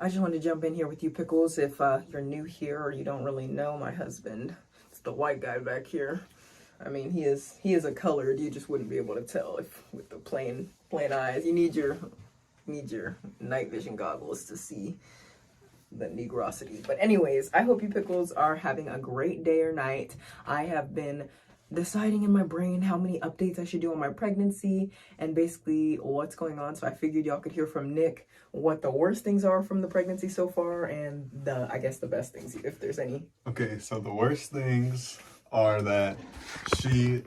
I just wanted to jump in here with you, Pickles. If you're new here or you don't really know my husband, it's the white guy back here. I mean, he is a colored. You just wouldn't be able to tell if with the plain eyes. You need your night vision goggles to see the negrosity. But anyways, I hope you Pickles are having a great day or night. I have been deciding in my brain how many updates I should do on my pregnancy and basically what's going on. So I figured y'all could hear from Nick what the worst things are from the pregnancy so far and I guess the best things, if there's any. Okay, so the worst things are that she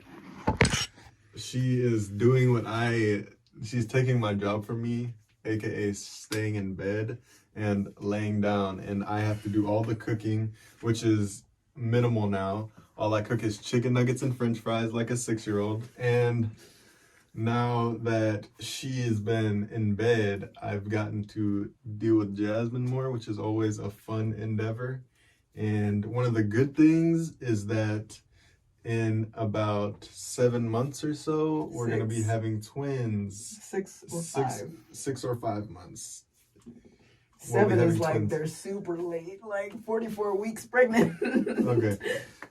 is doing she's taking my job from me, aka staying in bed and laying down, and I have to do all the cooking, which is minimal now. All I cook is chicken nuggets and french fries like a 6-year-old. And now that she has been in bed, I've gotten to deal with Jasmine more, which is always a fun endeavor. And one of the good things is that in about 7 months or so, we're going to be having twins. 6 or 5. 6 or 5 months. 7 is like twins. They're super late, like 44 weeks pregnant. Okay.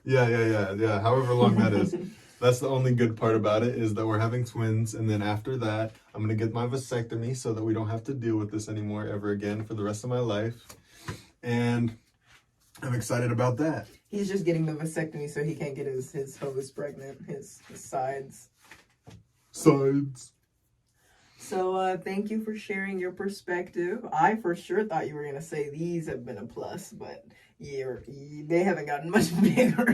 Yeah. However long that is. That's the only good part about it, is that we're having twins. And then after that, I'm going to get my vasectomy so that we don't have to deal with this anymore ever again for the rest of my life. And I'm excited about that. He's just getting the vasectomy so he can't get his hose pregnant, his sides. So thank you for sharing your perspective. I for sure thought you were going to say these have been a plus, but they haven't gotten much bigger.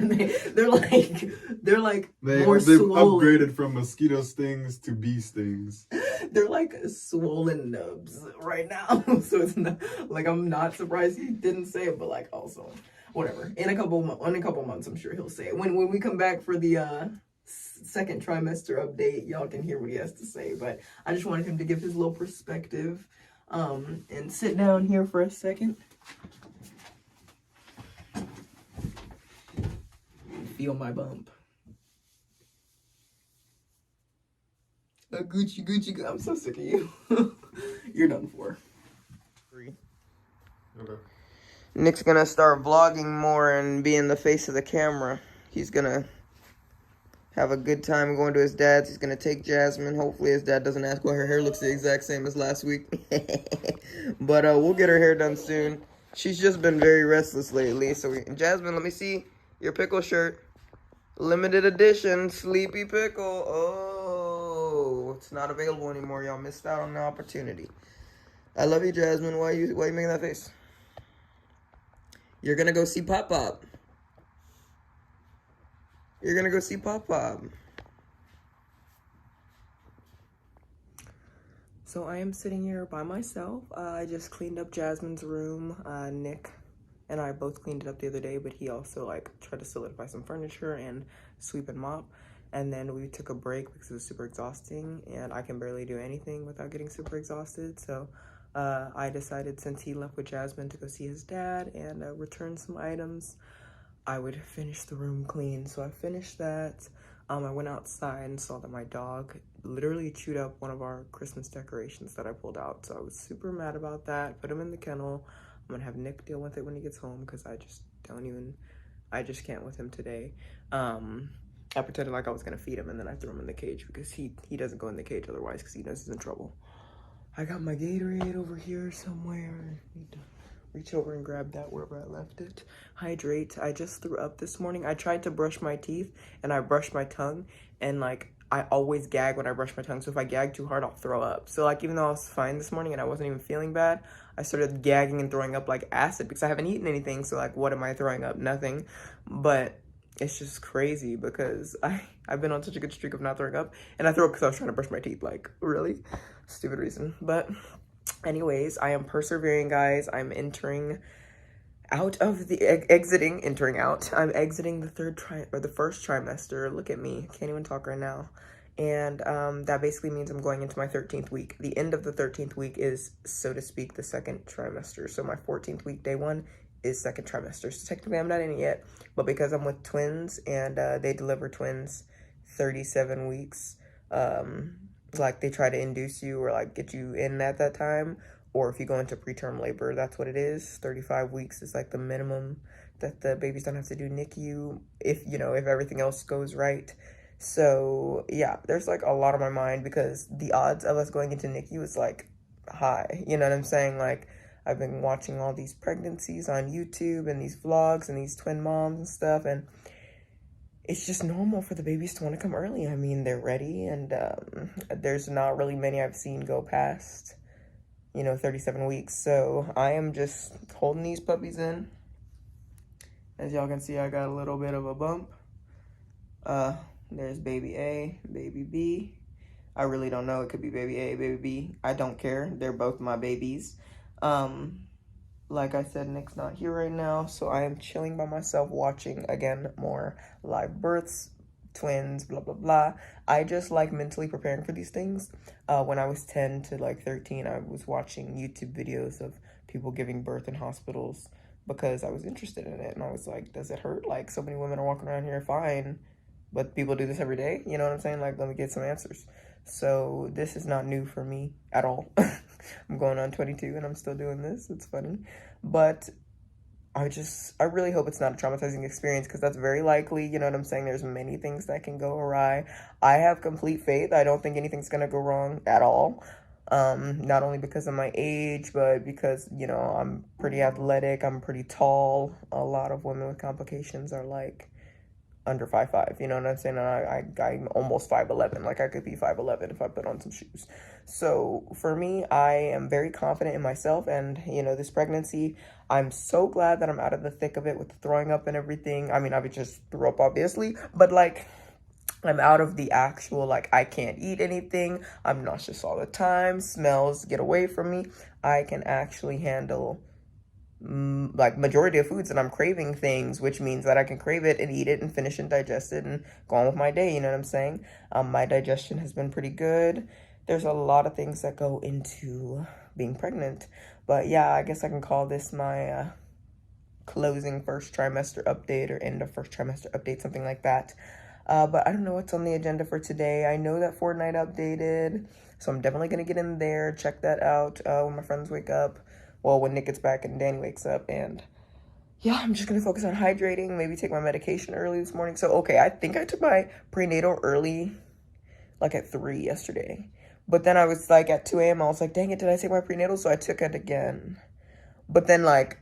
They're like they've swollen. Upgraded from mosquito stings to bee stings. They're like swollen nubs right now. So it's not like, I'm not surprised he didn't say it, but like also whatever. In a couple months, I'm sure he'll say it. When we come back for the second trimester update, y'all can hear what he has to say. But I just wanted him to give his little perspective and sit down here for a second. Feel my bump. Gucci. I'm so sick of you. You're done for. Okay. Nick's gonna start vlogging more and being the face of the camera. He's gonna have a good time going to his dad's. He's gonna take Jasmine. Hopefully his dad doesn't ask why her hair looks the exact same as last week. But we'll get her hair done soon. She's just been very restless lately. So Jasmine, let me see your pickle shirt. Limited edition, Sleepy Pickle. Oh, it's not available anymore. Y'all missed out on the opportunity. I love you, Jasmine. Why you making that face? You're gonna go see Pop Pop. You're gonna go see Pop Pop. So I am sitting here by myself. I just cleaned up Jasmine's room. Nick and I both cleaned it up the other day, but he also tried to solidify some furniture and sweep and mop. And then we took a break because it was super exhausting and I can barely do anything without getting super exhausted. So I decided, since he left with Jasmine, to go see his dad and return some items, I would finish the room clean. So I finished that. I went outside and saw that my dog literally chewed up one of our Christmas decorations that I pulled out. So I was super mad about that. Put him in the kennel. I'm gonna have Nick deal with it when he gets home because I just can't with him today. I pretended like I was gonna feed him and then I threw him in the cage because he doesn't go in the cage otherwise because he knows he's in trouble. I got my Gatorade over here somewhere. I need to reach over and grab that wherever I left it. Hydrate. I just threw up this morning. I tried to brush my teeth and I brushed my tongue, and I always gag when I brush my tongue. So if I gag too hard, I'll throw up. So even though I was fine this morning and I wasn't even feeling bad, I started gagging and throwing up like acid because I haven't eaten anything. So what am I throwing up? Nothing. But it's just crazy because I've been on such a good streak of not throwing up, and I threw up because I was trying to brush my teeth. Really stupid reason. But anyways, I am persevering, guys. I'm entering out of the entering out. I'm exiting the first trimester. Look at me, can't even talk right now. And that basically means I'm going into my 13th week. The end of the 13th week is, so to speak, the second trimester. So my 14th week, day 1, is second trimester. So technically I'm not in it yet, but because I'm with twins and they deliver twins 37 weeks, they try to induce you or get you in at that time, or if you go into preterm labor, that's what it is. 35 weeks is like the minimum that the babies don't have to do NICU if, you know, if everything else goes right. So yeah, there's like a lot on my mind because the odds of us going into NICU is like high. You know what I'm saying? Like, I've been watching all these pregnancies on YouTube and these vlogs and these twin moms and stuff, and it's just normal for the babies to want to come early. I mean, they're ready, and there's not really many I've seen go past, you know, 37 weeks. So I am just holding these puppies in. As y'all can see, I got a little bit of a bump. There's baby A, baby B. I really don't know. It could be baby A, baby B. I don't care. They're both my babies. Like I said, Nick's not here right now, so I am chilling by myself watching, again, more live births, twins, blah, blah, blah. I just like mentally preparing for these things. When I was 10 to like 13, I was watching YouTube videos of people giving birth in hospitals because I was interested in it. And I was like, does it hurt? Like, so many women are walking around here fine, but people do this every day. You know what I'm saying? Like, let me get some answers. So this is not new for me at all. I'm going on 22 and I'm still doing this. It's funny. But I really hope it's not a traumatizing experience because that's very likely. You know what I'm saying? There's many things that can go awry. I have complete faith. I don't think anything's going to go wrong at all. Not only because of my age, but because, you know, I'm pretty athletic. I'm pretty tall. A lot of women with complications are like under 5'5", you know what I'm saying? And I'm almost 5'11", like I could be 5'11" if I put on some shoes. So for me, I am very confident in myself, and you know, this pregnancy, I'm so glad that I'm out of the thick of it with the throwing up and everything. I mean, I would just throw up obviously, but like, I'm out of the actual, like, I can't eat anything, I'm nauseous all the time, smells get away from me. I can actually handle like majority of foods, and I'm craving things, which means that I can crave it and eat it and finish and digest it and go on with my day. You know what I'm saying? My digestion has been pretty good. There's a lot of things that go into being pregnant, but yeah, I guess I can call this my closing first trimester update or end of first trimester update, something like that. But I don't know what's on the agenda for today. I know that Fortnite updated, so I'm definitely gonna get in there, check that out when my friends wake up. Well, when Nick gets back and Danny wakes up, and yeah, I'm just gonna focus on hydrating, maybe take my medication early this morning. So, okay, I think I took my prenatal early, like at 3 yesterday. But then I was like at 2 a.m., I was like, dang it, did I take my prenatal? So I took it again. But then like,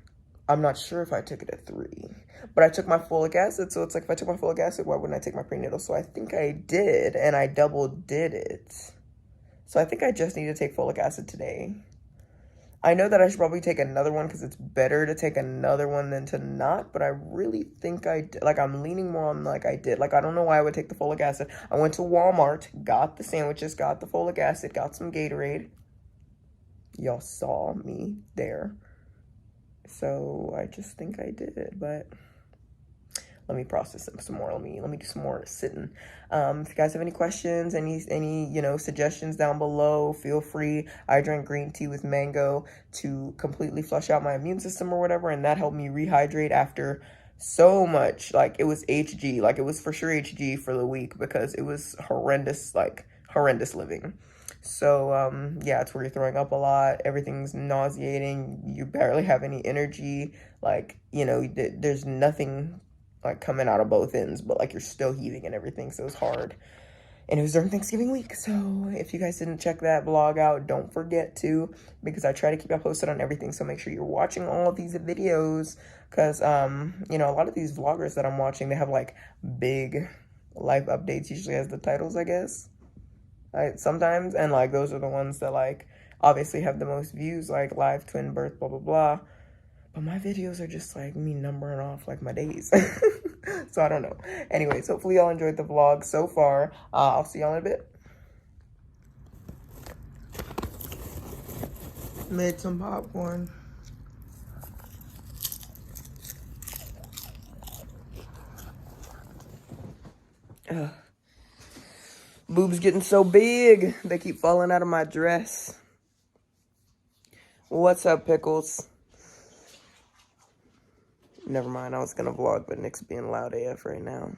I'm not sure if I took it at 3. But I took my folic acid, so it's like if I took my folic acid, why wouldn't I take my prenatal? So I think I did, and I double did it. So I think I just need to take folic acid today. I know that I should probably take another one because it's better to take another one than to not, but I really think I'm leaning more on like I did. Like, I don't know why I would take the folic acid. I went to Walmart, got the sandwiches, got the folic acid, got some Gatorade. Y'all saw me there. So I just think I did it, but let me process them some more. Let me do some more sitting. If you guys have any questions, any you know, suggestions down below, feel free. I drank green tea with mango to completely flush out my immune system or whatever, and that helped me rehydrate after so much. Like, it was HG, like it was for sure HG for the week because it was horrendous, like horrendous living. So yeah, it's where you're throwing up a lot, everything's nauseating, you barely have any energy, like, you know, there's nothing like coming out of both ends, but like you're still heaving and everything, so it's hard. And it was during Thanksgiving week, so if you guys didn't check that vlog out, don't forget to, because I try to keep you posted on everything, so make sure you're watching all of these videos, because you know, a lot of these vloggers that I'm watching, they have like big life updates, usually as the titles, I guess, sometimes, and like those are the ones that like obviously have the most views, like live twin birth, blah blah blah. But my videos are just like me numbering off like my days. So I don't know. Anyways, hopefully y'all enjoyed the vlog so far. I'll see y'all in a bit. Made some popcorn. Boobs getting so big, they keep falling out of my dress. What's up, Pickles? Never mind, I was gonna vlog, but Nick's being loud AF right now.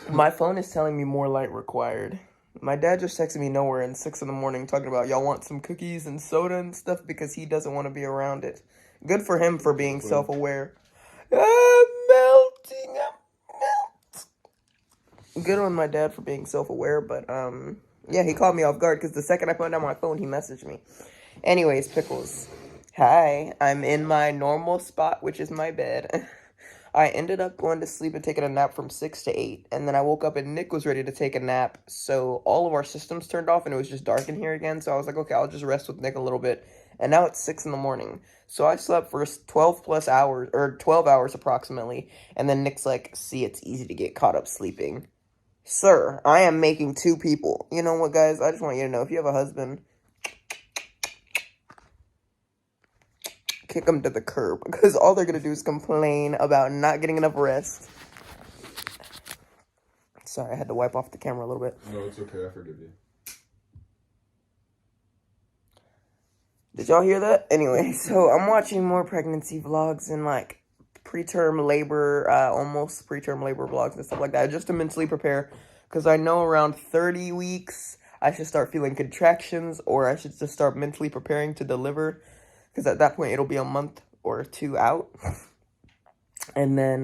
My phone is telling me more light required. My dad just texted me nowhere at 6 in the morning talking about y'all want some cookies and soda and stuff because he doesn't want to be around it. Good for him for being self-aware. I'm melting. Good on my dad for being self-aware, but yeah, he caught me off guard because the second I put down my phone, he messaged me. Anyways, Pickles. Hi, I'm in my normal spot, which is my bed. I ended up going to sleep and taking a nap from 6 to 8, and then I woke up and Nick was ready to take a nap, so all of our systems turned off and it was just dark in here again, so I was like, okay, I'll just rest with Nick a little bit, and now it's 6 in the morning, so I slept for 12 plus hours, or 12 hours approximately, and then Nick's like, see, it's easy to get caught up sleeping. Sir, I am making 2 people. You know what, guys, I just want you to know, if you have a husband, kick them to the curb, because all they're going to do is complain about not getting enough rest. Sorry, I had to wipe off the camera a little bit. No, it's okay. I forgive you. Did y'all hear that? Anyway, so I'm watching more pregnancy vlogs and, like, preterm labor, almost preterm labor vlogs and stuff like that, just to mentally prepare, because I know around 30 weeks, I should start feeling contractions, or I should just start mentally preparing to deliver. Because at that point, it'll be a month or 2 out. And then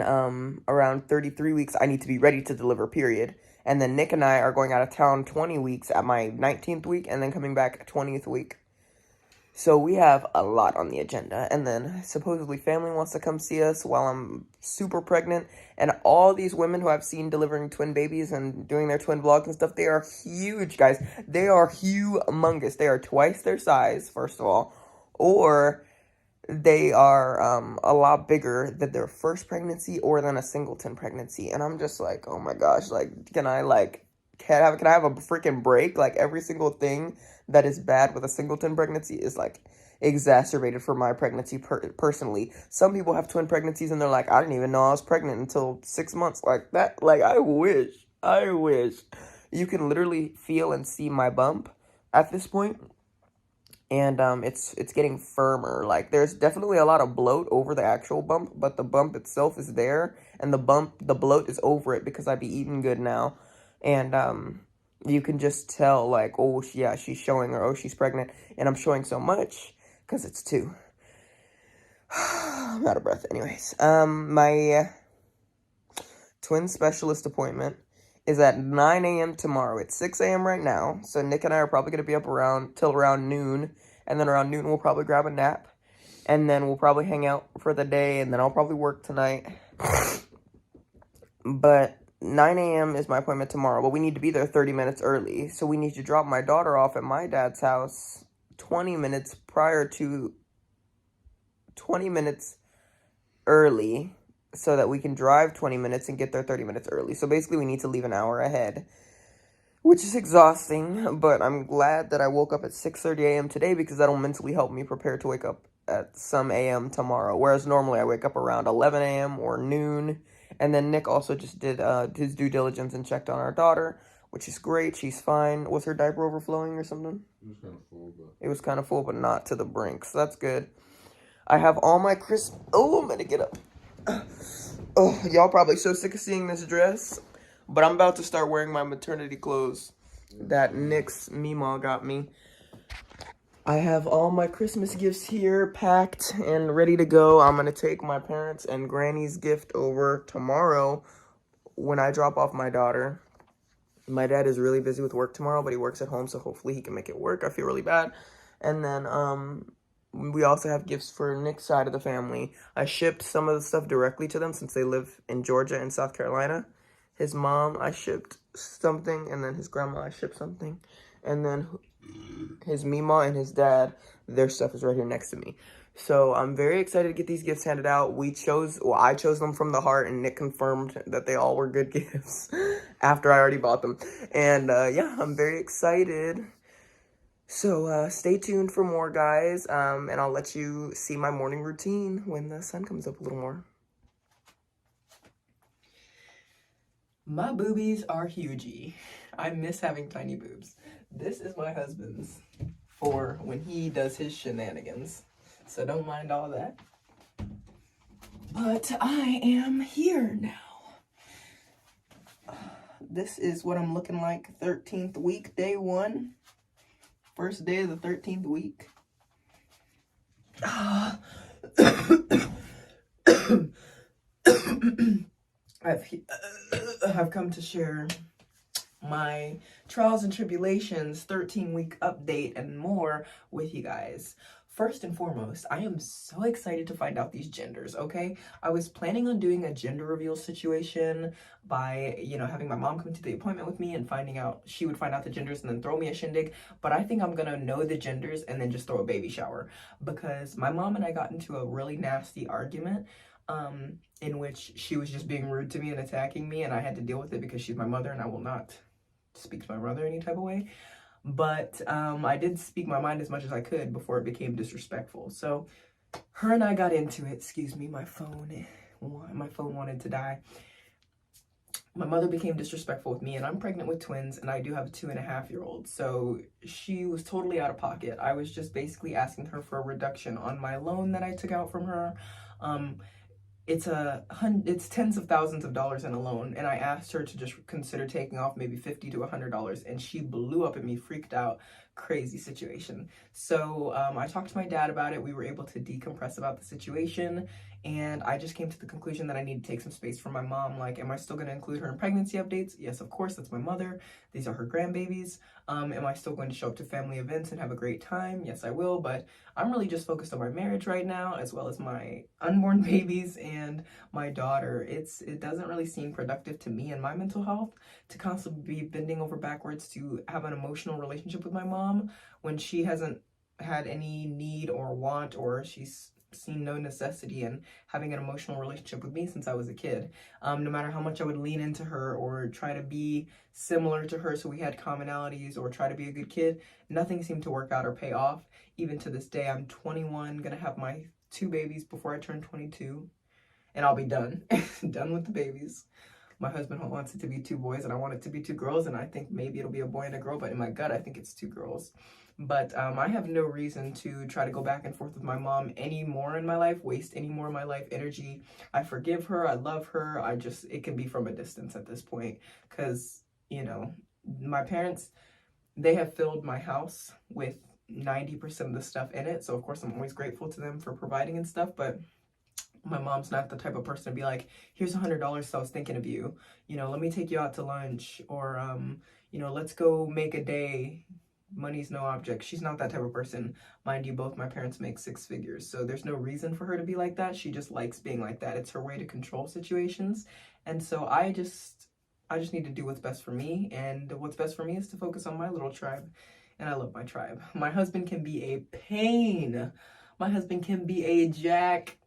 around 33 weeks, I need to be ready to deliver, period. And then Nick and I are going out of town 20 weeks at my 19th week and then coming back 20th week. So we have a lot on the agenda. And then supposedly family wants to come see us while I'm super pregnant. And all these women who I've seen delivering twin babies and doing their twin vlogs and stuff, they are huge, guys. They are humongous. They are twice their size, first of all. Or they are a lot bigger than their first pregnancy or than a singleton pregnancy. And I'm just like, oh my gosh, like, can I have a freaking break? Like, every single thing that is bad with a singleton pregnancy is, like, exacerbated for my pregnancy personally. Some people have twin pregnancies and they're like, I didn't even know I was pregnant until 6 months. Like, that, like, I wish. You can literally feel and see my bump at this point. And it's getting firmer. Like, there's definitely a lot of bloat over the actual bump, but the bump itself is there, and the bloat is over it because I be eating good now. And you can just tell, like, oh, yeah, she's showing, or oh, she's pregnant, and I'm showing so much because it's 2. I'm out of breath. Anyways, my twin specialist appointment is at 9 a.m. tomorrow. It's 6 a.m. right now, so Nick and I are probably going to be up till around noon, and then around noon we'll probably grab a nap, and then we'll probably hang out for the day, and then I'll probably work tonight. But 9 a.m. is my appointment tomorrow, but we need to be there 30 minutes early, so we need to drop my daughter off at my dad's house 20 minutes early, so that we can drive 20 minutes and get there 30 minutes early. So basically we need to leave an hour ahead, which is exhausting, but I'm glad that I woke up at 6:30 a.m. today because that'll mentally help me prepare to wake up at some a.m. tomorrow, whereas normally I wake up around 11 a.m. or noon. And then Nick also just did his due diligence and checked on our daughter, which is great. She's fine. Was her diaper overflowing or something? It was kind of full, but not to the brink, so that's good. I have all my oh, I'm gonna get up. Oh, y'all probably so sick of seeing this dress, but I'm about to start wearing my maternity clothes that Nick's Meemaw got me. I have all my Christmas gifts here packed and ready to go. I'm going to take my parents' and Granny's gift over tomorrow when I drop off my daughter. My dad is really busy with work tomorrow, but he works at home, so hopefully he can make it work. I feel really bad. And then we also have gifts for Nick's side of the family. I shipped some of the stuff directly to them since they live in Georgia and South Carolina. His mom, I shipped something, and then his grandma, I shipped something. And then his Meemaw and his dad, their stuff is right here next to me. So I'm very excited to get these gifts handed out. I chose them from the heart, and Nick confirmed that they all were good gifts after I already bought them. And yeah, I'm very excited. So stay tuned for more, guys, and I'll let you see my morning routine when the sun comes up a little more. My boobies are hugey. I miss having tiny boobs. This is my husband's for when he does his shenanigans, so don't mind all that. But I am here now. this is what I'm looking like 13th week, day 1. First day of the 13th week. I've come to share my trials and tribulations 13-week update and more with you guys. First and foremost, I am so excited to find out these genders, okay? I was planning on doing a gender reveal situation by, you know, having my mom come to the appointment with me and she would find out the genders and then throw me a shindig. But I think I'm gonna know the genders and then just throw a baby shower, because my mom and I got into a really nasty argument in which she was just being rude to me and attacking me, and I had to deal with it because she's my mother and I will not speak to my brother any type of way. But I did speak my mind as much as I could before it became disrespectful. So her and I got into it. Excuse me, my phone wanted to die. My mother became disrespectful with me, and I'm pregnant with twins, and I do have a 2.5-year-old. So she was totally out of pocket. I was just basically asking her for a reduction on my loan that I took out from her. It's tens of thousands of dollars in a loan, and I asked her to just consider taking off maybe $50 to $100, and she blew up at me, freaked out. Crazy situation. So I talked to my dad about it. We were able to decompress about the situation, and I just came to the conclusion that I need to take some space from my mom. Like, am I still going to include her in pregnancy updates? Yes, of course, that's my mother. These are her grandbabies. Am I still going to show up to family events and have a great time? Yes, I will, but I'm really just focused on my marriage right now, as well as my unborn babies and my daughter. It doesn't really seem productive to me and my mental health to constantly be bending over backwards to have an emotional relationship with my mom when she hasn't had any need or want, or she's seen no necessity in having an emotional relationship with me since I was a kid. No matter how much I would lean into her or try to be similar to her so we had commonalities or try to be a good kid, nothing seemed to work out or pay off. Even to this day, I'm 21, gonna have my 2 babies before I turn 22, and I'll be done. Done with the babies. My husband wants it to be 2 boys, and I want it to be 2 girls, and I think maybe it'll be a boy and a girl, but in my gut, I think it's 2 girls. But I have no reason to try to go back and forth with my mom anymore in my life, waste any more of my life energy. I forgive her. I love her. It can be from a distance at this point, because, you know, my parents, they have filled my house with 90% of the stuff in it. So, of course, I'm always grateful to them for providing and stuff, but my mom's not the type of person to be like, here's $100, so I was thinking of you. You know, let me take you out to lunch, or, you know, let's go make a day. Money's no object. She's not that type of person. Mind you, both my parents make 6 figures, so there's no reason for her to be like that. She just likes being like that. It's her way to control situations. And so I just need to do what's best for me, and what's best for me is to focus on my little tribe. And I love my tribe. My husband can be a pain. My husband can be a jack.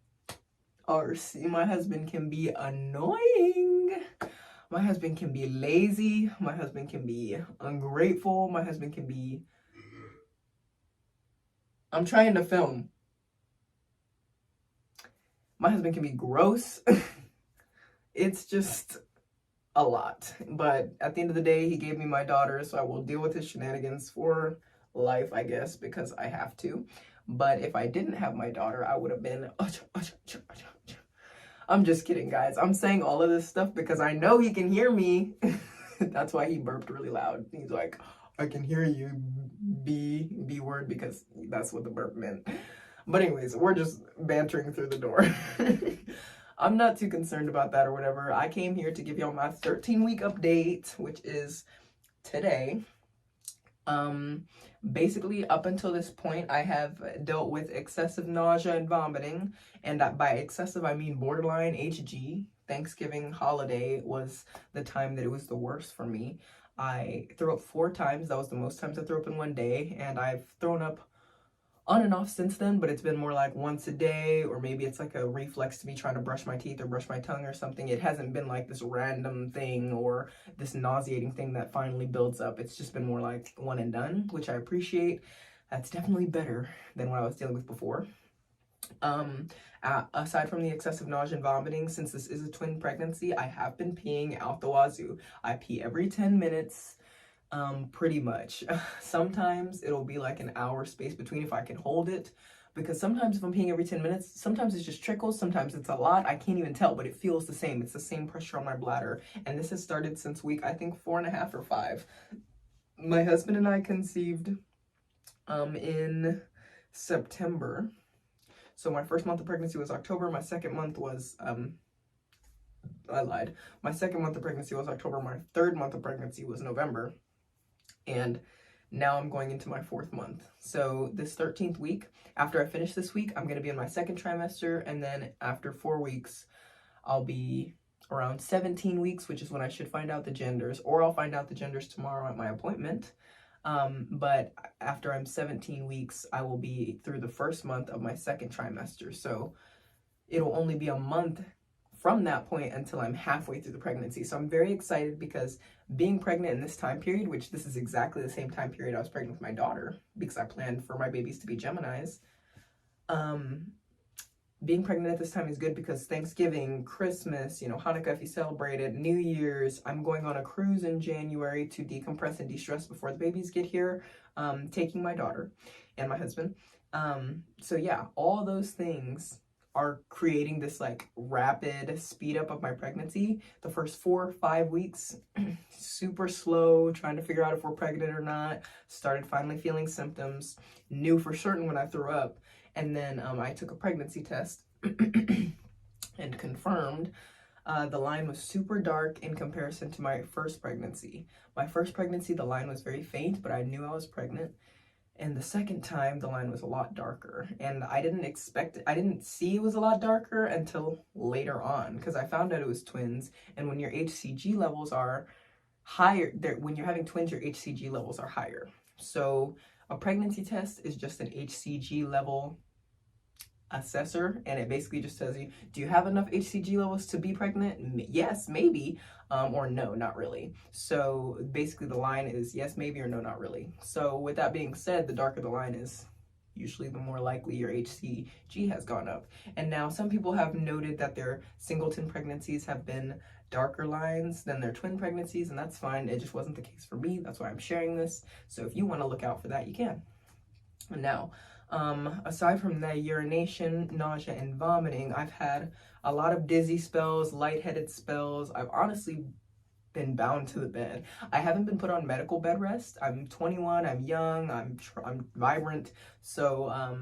Or my husband can be annoying. My husband can be lazy. My husband can be ungrateful. My husband can be... I'm trying to film. My husband can be gross. It's just a lot. But at the end of the day, he gave me my daughter, so I will deal with his shenanigans for life, I guess, because I have to. But if I didn't have my daughter, I would have been... I'm just kidding, guys. I'm saying all of this stuff because I know he can hear me. That's why he burped really loud. He's like, I can hear you, B word, because that's what the burp meant. But anyways, we're just bantering through the door. I'm not too concerned about that or whatever. I came here to give y'all my 13-week update, which is today. Basically, up until this point, I have dealt with excessive nausea and vomiting, and by excessive, I mean borderline HG. Thanksgiving holiday was the time that it was the worst for me. I threw up 4 times. That was the most times I threw up in one day, and I've thrown up on and off since then, but it's been more like once a day, or maybe it's like a reflex to me trying to brush my teeth or brush my tongue or something. It hasn't been like this random thing or this nauseating thing that finally builds up. It's just been more like one and done, which I appreciate. That's definitely better than what I was dealing with before. Aside from the excessive nausea and vomiting, since this is a twin pregnancy, I have been peeing out the wazoo. I pee every 10 minutes. Pretty much. Sometimes it'll be like an hour space between if I can hold it because sometimes if I'm peeing every 10 minutes, sometimes it's just trickles, sometimes it's a lot. I can't even tell, but it feels the same. It's the same pressure on my bladder. And this has started since week, I think 4.5 or 5. My husband and I conceived in September. So my first month of pregnancy was October. My second month was, I lied. My second month of pregnancy was October. My third month of pregnancy was November. And now I'm going into my 4th month. So this 13th week, after I finish this week, I'm going to be in my 2nd trimester. And then after 4 weeks, I'll be around 17 weeks, which is when I should find out the genders, or I'll find out the genders tomorrow at my appointment. But after I'm 17 weeks, I will be through the 1st month of my 2nd trimester. So it'll only be a month from that point until I'm halfway through the pregnancy. So I'm very excited because being pregnant in this time period, which this is exactly the same time period I was pregnant with my daughter because I planned for my babies to be Geminis. Being pregnant at this time is good because Thanksgiving, Christmas, you know, Hanukkah if you celebrate it, New Year's, I'm going on a cruise in January to decompress and de-stress before the babies get here, taking my daughter and my husband. So yeah, all those things are creating this like rapid speed up of my pregnancy. The first 4 or 5 weeks, super slow, trying to figure out if we're pregnant or not. Started finally feeling symptoms, knew for certain when I threw up. And then I took a pregnancy test and confirmed the line was super dark in comparison to my first pregnancy. My first pregnancy, the line was very faint, but I knew I was pregnant. And the second time, the line was a lot darker. And I didn't expect it. I didn't see it was a lot darker until later on because I found out it was twins. And when your HCG levels are higher, when you're having twins, your HCG levels are higher. So a pregnancy test is just an HCG level assessor, and it basically just tells you, do you have enough HCG levels to be pregnant? Yes, maybe, or no, not really. So basically the line is yes, maybe, or no, not really. So with that being said, the darker the line is, usually the more likely your HCG has gone up. And now some people have noted that their singleton pregnancies have been darker lines than their twin pregnancies, and that's fine. It just wasn't the case for me. That's why I'm sharing this. So if you want to look out for that, you can. And now, aside from the urination, nausea, and vomiting, I've had a lot of dizzy spells, lightheaded spells. I've honestly been bound to the bed. I haven't been put on medical bed rest. I'm 21, I'm young, I'm vibrant. So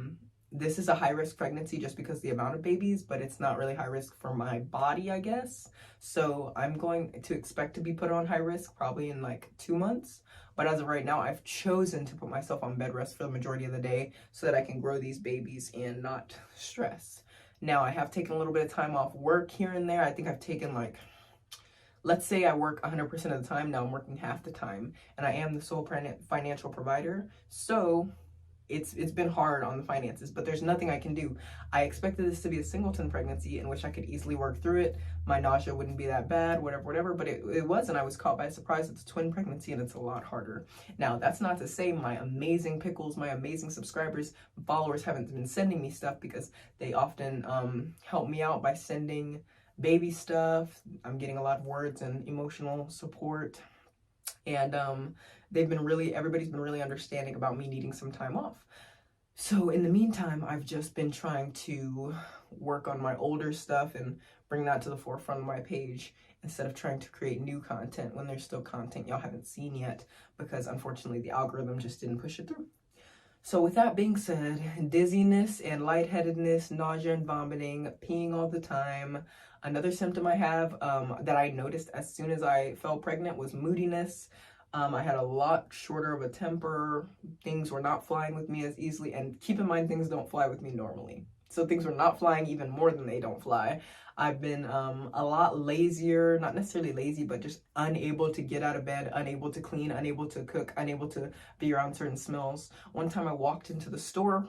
this is a high-risk pregnancy just because the amount of babies, but it's not really high risk for my body, I guess. So I'm going to expect to be put on high risk probably in like 2 months. But as of right now, I've chosen to put myself on bed rest for the majority of the day so that I can grow these babies and not stress. Now, I have taken a little bit of time off work here and there. I think I've taken like, let's say I work 100% of the time. Now I'm working half the time, and I am the sole financial provider. So it's been hard on the finances, but there's nothing I can do. I expected this to be a singleton pregnancy in which I could easily work through it. My nausea wouldn't be that bad, whatever, but it wasn't. I was caught by surprise. It's a twin pregnancy and it's a lot harder. Now, that's not to say my amazing pickles, my amazing subscribers, followers haven't been sending me stuff, because they often help me out by sending baby stuff. I'm getting a lot of words and emotional support. And everybody's been really understanding about me needing some time off. So in the meantime, I've just been trying to work on my older stuff and bring that to the forefront of my page instead of trying to create new content when there's still content y'all haven't seen yet, because unfortunately the algorithm just didn't push it through. So with that being said, dizziness and lightheadedness, nausea and vomiting, peeing all the time. Another symptom I have that I noticed as soon as I fell pregnant was moodiness. I had a lot shorter of a temper. Things were not flying with me as easily. And keep in mind, things don't fly with me normally. So things were not flying even more than they don't fly. I've been a lot lazier, not necessarily lazy, but just unable to get out of bed, unable to clean, unable to cook, unable to be around certain smells. One time I walked into the store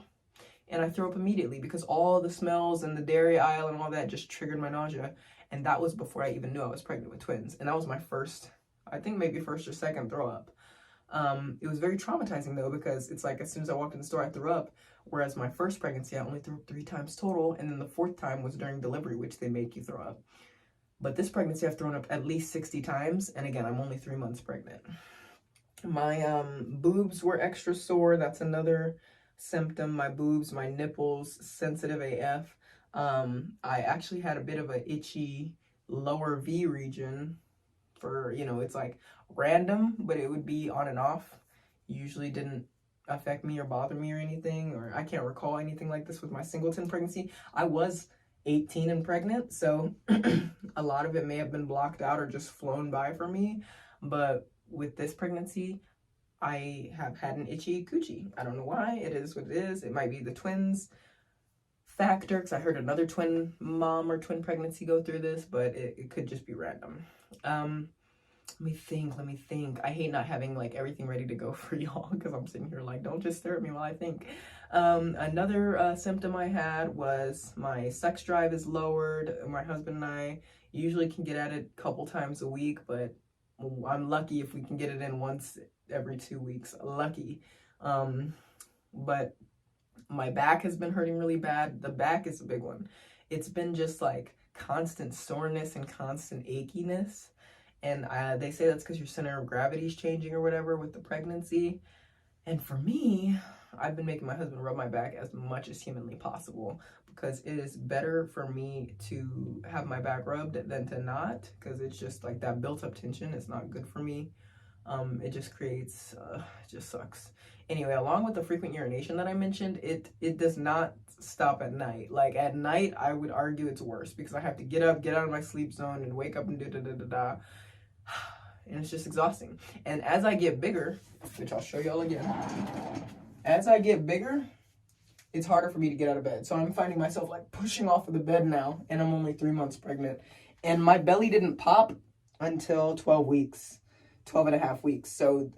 and I threw up immediately because all the smells and the dairy aisle and all that just triggered my nausea. And that was before I even knew I was pregnant with twins. And that was my first, I think maybe first or second throw up. It was very traumatizing though, because it's like as soon as I walked in the store, I threw up. Whereas my first pregnancy, I only threw up 3 times total. And then the 4th time was during delivery, which they make you throw up. But this pregnancy, I've thrown up at least 60 times. And again, I'm only 3 months pregnant. My boobs were extra sore. That's another symptom. My boobs, my nipples, sensitive AF. I actually had a bit of a itchy lower V region for, you know, it's like random, but it would be on and off. Usually didn't affect me or bother me or anything, or I can't recall anything like this with my singleton pregnancy. I was 18 and pregnant, so a lot of it may have been blocked out or just flown by for me. But with this pregnancy, I have had an itchy coochie. I don't know why. It is what it is. It might be the twins factor, because I heard another twin mom or twin pregnancy go through this, but it could just be random. Let me think. I hate not having like everything ready to go for y'all, because I'm sitting here like, don't just stare at me while I think. Another symptom I had was my sex drive is lowered. My husband and I usually can get at it a couple times a week, but I'm lucky if we can get it in once every 2 weeks. Lucky. But my back has been hurting really bad. The back is a big one. It's been just like constant soreness and constant achiness. And they say that's because your center of gravity is changing or whatever with the pregnancy. And for me, I've been making my husband rub my back as much as humanly possible, because it is better for me to have my back rubbed than to not, because it's just like that built up tension. It's not good for me. It just creates, it just sucks. Anyway, along with the frequent urination that I mentioned, it does not stop at night. Like at night, I would argue it's worse, because I have to get up, get out of my sleep zone, and wake up and da-da-da-da-da. And it's just exhausting. And as I get bigger, which I'll show y'all again, as I get bigger, it's harder for me to get out of bed. So I'm finding myself like pushing off of the bed now, and I'm only 3 months pregnant. And my belly didn't pop until 12 and a half weeks. So,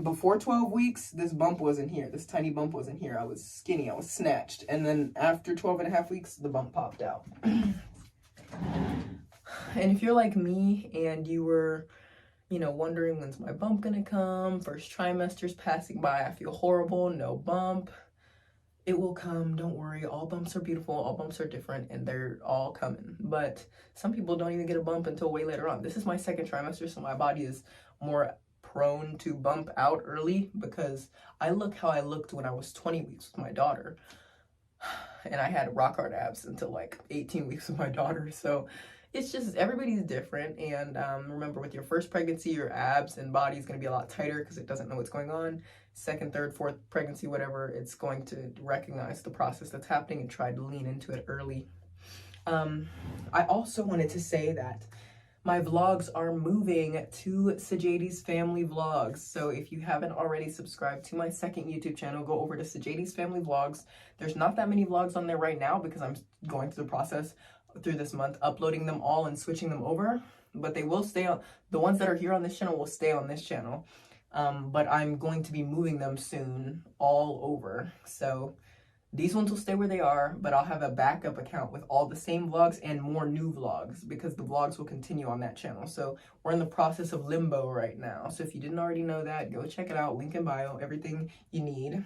before 12 weeks, this bump wasn't here. This tiny bump wasn't here. I was skinny. I was snatched. And then after 12 and a half weeks, the bump popped out. And if you're like me and you were, you know, wondering when's my bump gonna come, first trimester's passing by, I feel horrible, no bump. It will come, don't worry. All bumps are beautiful, all bumps are different, and they're all coming. But some people don't even get a bump until way later on. This is my second trimester, so my body is more prone to bump out early, because I look how I looked when I was 20 weeks with my daughter. And I had rock hard abs until like 18 weeks with my daughter. So it's just, everybody's different. And remember, with your first pregnancy, your abs and body is going to be a lot tighter because it doesn't know what's going on. Second, third, fourth pregnancy, whatever, it's going to recognize the process that's happening and try to lean into it early. I also wanted to say that my vlogs are moving to Sjiady's Family Vlogs. So if you haven't already subscribed to my second YouTube channel, go over to Sjiady's Family Vlogs. There's not that many vlogs on there right now because I'm going through the process through this month, uploading them all and switching them over. But they will stay on, the ones that are here on this channel will stay on this channel. But I'm going to be moving them soon all over. So these ones will stay where they are, but I'll have a backup account with all the same vlogs and more new vlogs, because the vlogs will continue on that channel. So we're in the process of limbo right now. So if you didn't already know that, go check it out. Link in bio, everything you need.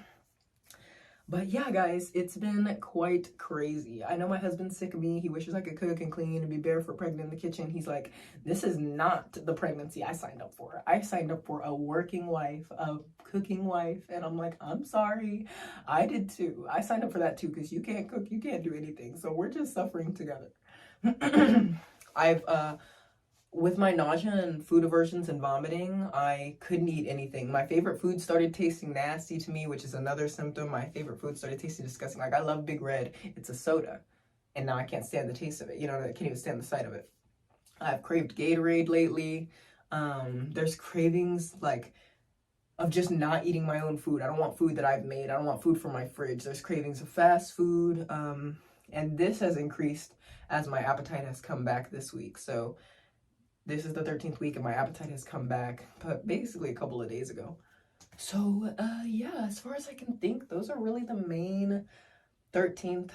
But yeah, guys, it's been quite crazy. I know my husband's sick of me. He wishes I could cook and clean and be barefoot pregnant in the kitchen. He's like, this is not the pregnancy I signed up for. I signed up for a working wife, a cooking wife. And I'm like, I'm sorry. I did too. I signed up for that too, because you can't cook, you can't do anything. So we're just suffering together. With my nausea and food aversions and vomiting, I couldn't eat anything. My favorite food started tasting nasty to me, which is another symptom. My favorite food started tasting disgusting. Like, I love Big Red. It's a soda. And now I can't stand the taste of it. You know, I can't even stand the sight of it. I've craved Gatorade lately. There's cravings, like, of just not eating my own food. I don't want food that I've made. I don't want food from my fridge. There's cravings of fast food. And this has increased as my appetite has come back this week. So this is the 13th week and my appetite has come back, but basically a couple of days ago. So, yeah, as far as I can think, those are really the main 13th,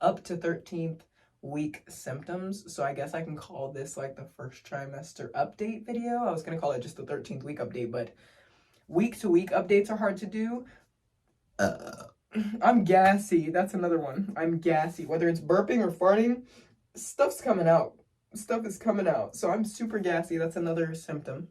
up to 13th week symptoms. So I guess I can call this like the first trimester update video. I was going to call it just the 13th week update, but week to week updates are hard to do. I'm gassy. That's another one. I'm gassy. Whether it's burping or farting, stuff's coming out. Stuff is coming out. So I'm super gassy. That's another symptom.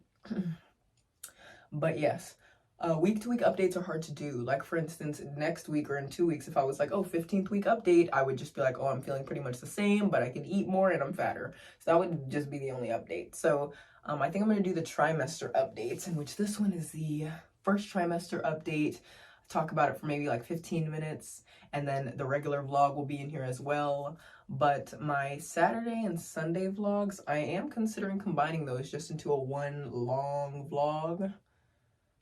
But yes, Week-to-week updates are hard to do. Like, for instance, next week or in 2 weeks, if I was like, oh, 15th week update, I would just be like, oh, I'm feeling pretty much the same, but I can eat more and I'm fatter. So that would just be the only update. So I think I'm going to do the trimester updates, in which this one is the first trimester update. Talk about it for maybe like 15 minutes, and then the regular vlog will be in here as well. But my Saturday and Sunday vlogs, I am considering combining those just into a one long vlog.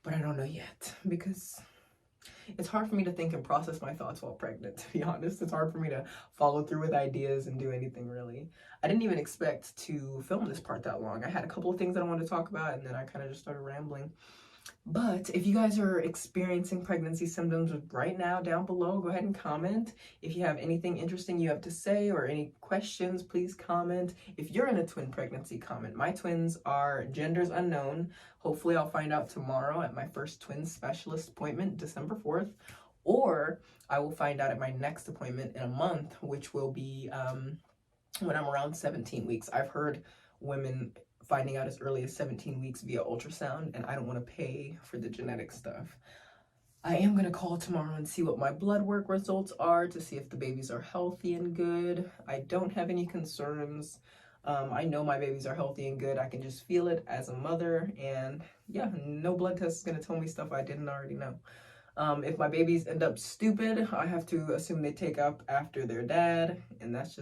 But I don't know yet, because it's hard for me to think and process my thoughts while pregnant, to be honest. It's hard for me to follow through with ideas and do anything, really. I didn't even expect to film this part that long. I had a couple of things that I wanted to talk about, and then I kind of just started rambling. But if you guys are experiencing pregnancy symptoms right now, down below, go ahead and comment. If you have anything interesting you have to say or any questions, please comment. If you're in a twin pregnancy, comment. My twins are genders unknown. Hopefully I'll find out tomorrow at my first twin specialist appointment, December 4th. Or I will find out at my next appointment in a month, which will be when I'm around 17 weeks. I've heard women finding out as early as 17 weeks via ultrasound, and I don't want to pay for the genetic stuff. I am going to call tomorrow and see what my blood work results are to see if the babies are healthy and good. I don't have any concerns. I know my babies are healthy and good. I can just feel it as a mother, and yeah, no blood test is going to tell me stuff I didn't already know. If my babies end up stupid, I have to assume they take up after their dad, and that's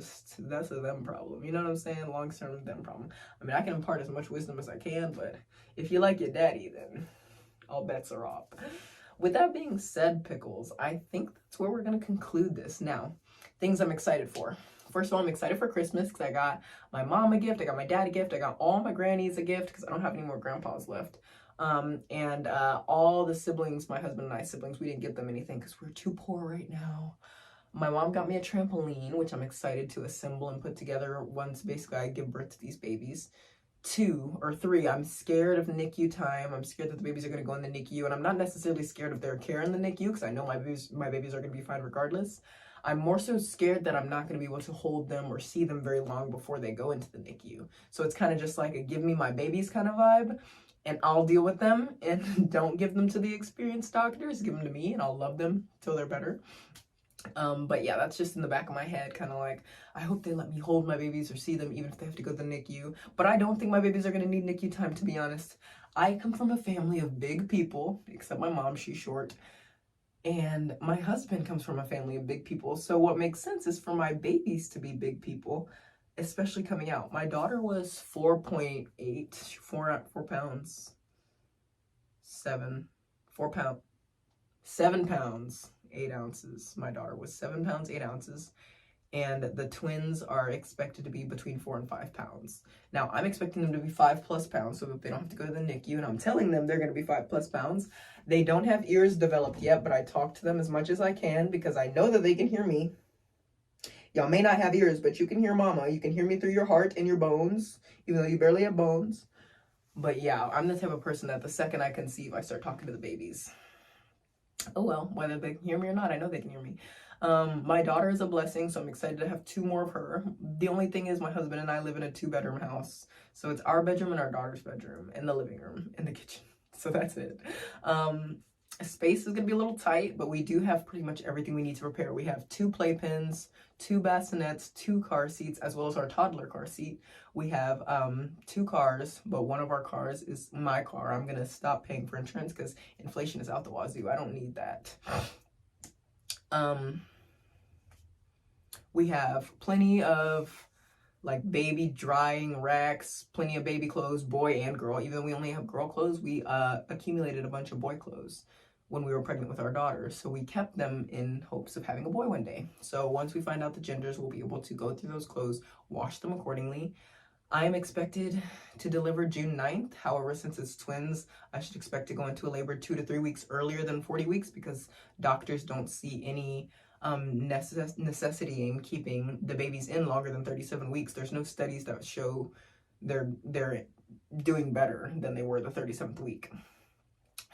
a them problem. You know what I'm saying? Long-term them problem. I mean, I can impart as much wisdom as I can, but if you like your daddy, then all bets are off. With that being said, Pickles, I think that's where we're going to conclude this. Now, things I'm excited for. First of all, I'm excited for Christmas because I got my mom a gift, I got my dad a gift, I got all my grannies a gift because I don't have any more grandpas left. And all the siblings, my husband and I siblings, we didn't get them anything because we're too poor right now. My mom got me a trampoline, which I'm excited to assemble and put together once basically I give birth to these babies. 2 or 3, I'm scared of NICU time. I'm scared that the babies are going to go in the NICU, and I'm not necessarily scared of their care in the NICU because I know my babies are going to be fine regardless. I'm more so scared that I'm not going to be able to hold them or see them very long before they go into the NICU. So it's kind of just like a give me my babies kind of vibe, and I'll deal with them, and don't give them to the experienced doctors. Give them to me, and I'll love them till they're better. But yeah, that's just in the back of my head, kind of like, I hope they let me hold my babies or see them even if they have to go to the NICU. But I don't think my babies are going to need NICU time, to be honest. I come from a family of big people, except my mom, she's short. And my husband comes from a family of big people. So what makes sense is for my babies to be big people, especially coming out. My daughter was 4.8, 4 pounds, 7 pounds, 8 ounces. My daughter was 7 pounds, 8 ounces. And the twins are expected to be between 4 and 5 pounds. Now, I'm expecting them to be 5+ pounds so that they don't have to go to the NICU, and I'm telling them they're going to be 5+ pounds. They don't have ears developed yet, but I talk to them as much as I can because I know that they can hear me. Y'all may not have ears, but you can hear mama. You can hear me through your heart and your bones, even though you barely have bones. But yeah, I'm the type of person that the second I conceive, I start talking to the babies. Oh well, whether they can hear me or not, I know they can hear me. My daughter is a blessing, so I'm excited to have 2 more of her. The only thing is my husband and I live in a 2-bedroom house. So it's our bedroom and our daughter's bedroom and the living room and the kitchen. So that's it. Space is going to be a little tight, but we do have pretty much everything we need to prepare. We have 2 playpens, 2 bassinets, 2 car seats, as well as our toddler car seat. We have 2 cars, but one of our cars is my car. I'm going to stop paying for insurance because inflation is out the wazoo. I don't need that. We have plenty of like baby drying racks, plenty of baby clothes, boy and girl. Even though we only have girl clothes, we accumulated a bunch of boy clothes when we were pregnant with our daughter. So we kept them in hopes of having a boy one day. So once we find out the genders, we'll be able to go through those clothes, wash them accordingly. I am expected to deliver June 9th. However, since it's twins, I should expect to go into a labor 2 to 3 weeks earlier than 40 weeks because doctors don't see any necessity in keeping the babies in longer than 37 weeks. There's no studies that show they're doing better than they were the 37th week.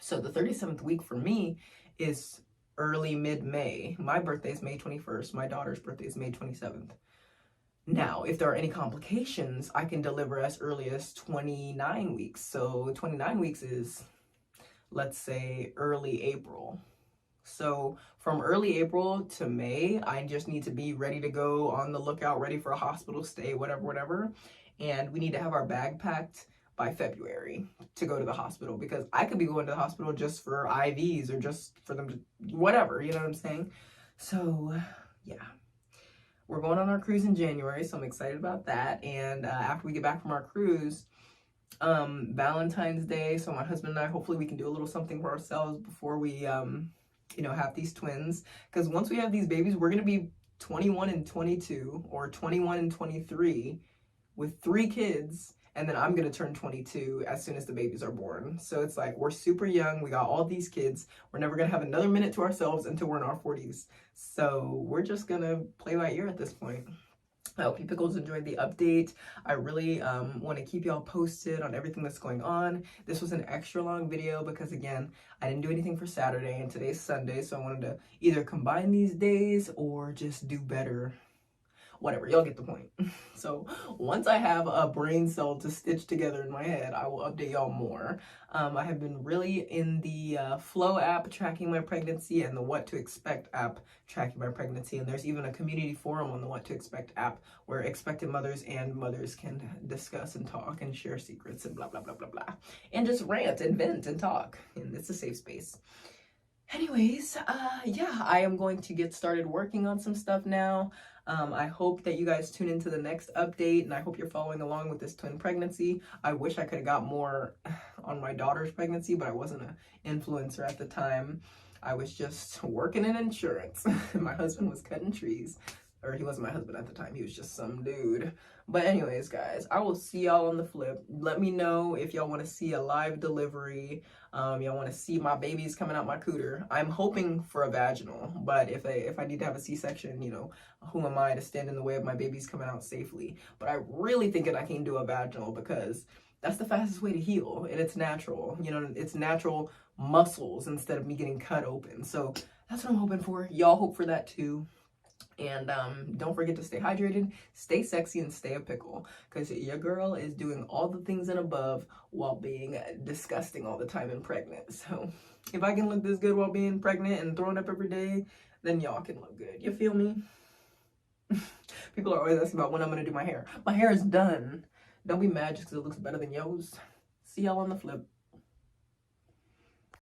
So the 37th week for me is early mid-May. My birthday is May 21st. My daughter's birthday is May 27th. Now, if there are any complications, I can deliver as early as 29 weeks. So 29 weeks is let's say early April. So from early April to May, I just need to be ready to go, on the lookout, ready for a hospital stay, whatever. And we need to have our bag packed by February to go to the hospital, because I could be going to the hospital just for IVs or just for them to, whatever, you know what I'm saying? So yeah, we're going on our cruise in January, so I'm excited about that. And after we get back from our cruise, Valentine's Day, so my husband and I, hopefully we can do a little something for ourselves before we you know, have these twins, because once we have these babies, we're gonna be 21 and 22, or 21 and 23 with 3 kids, and then I'm gonna turn 22 as soon as the babies are born. So it's like, we're super young, we got all these kids, we're never gonna have another minute to ourselves until we're in our 40s. So we're just gonna play by ear at this point. I hope you pickles enjoyed the update. I really want to keep y'all posted on everything that's going on. This was an extra long video because, again, I didn't do anything for Saturday and today's Sunday, so I wanted to either combine these days or just do better. Whatever, y'all get the point. So once I have a brain cell to stitch together in my head, I will update y'all more. I have been really in the Flow app tracking my pregnancy, and the What to Expect app tracking my pregnancy. And there's even a community forum on the What to Expect app where expectant mothers and mothers can discuss and talk and share secrets and blah, blah, blah, blah, blah. And just rant and vent and talk. And it's a safe space. Anyways, yeah, I am going to get started working on some stuff now. I hope that you guys tune into the next update, and I hope you're following along with this twin pregnancy. I wish I could have got more on my daughter's pregnancy, but I wasn't an influencer at the time. I was just working in insurance. My husband was cutting trees. Or he wasn't my husband at the time, he was just some dude. But anyways, guys, I will see y'all on the flip. Let me know if y'all want to see a live delivery. Y'all want to see my babies coming out my cooter. I'm hoping for a vaginal, but if I need to have a C-section, you know, who am I to stand in the way of my babies coming out safely? But I really think that I can do a vaginal, because that's the fastest way to heal, and it's natural. You know, it's natural muscles instead of me getting cut open. So that's what I'm hoping for. Y'all hope for that too. And don't forget to stay hydrated, stay sexy, and stay a pickle, because your girl is doing all the things and above while being disgusting all the time and pregnant. So if I can look this good while being pregnant and throwing up every day, then y'all can look good. You feel me? People are always asking about when I'm going to do my hair. My hair is done. Don't be mad just because it looks better than yours. See y'all on the flip.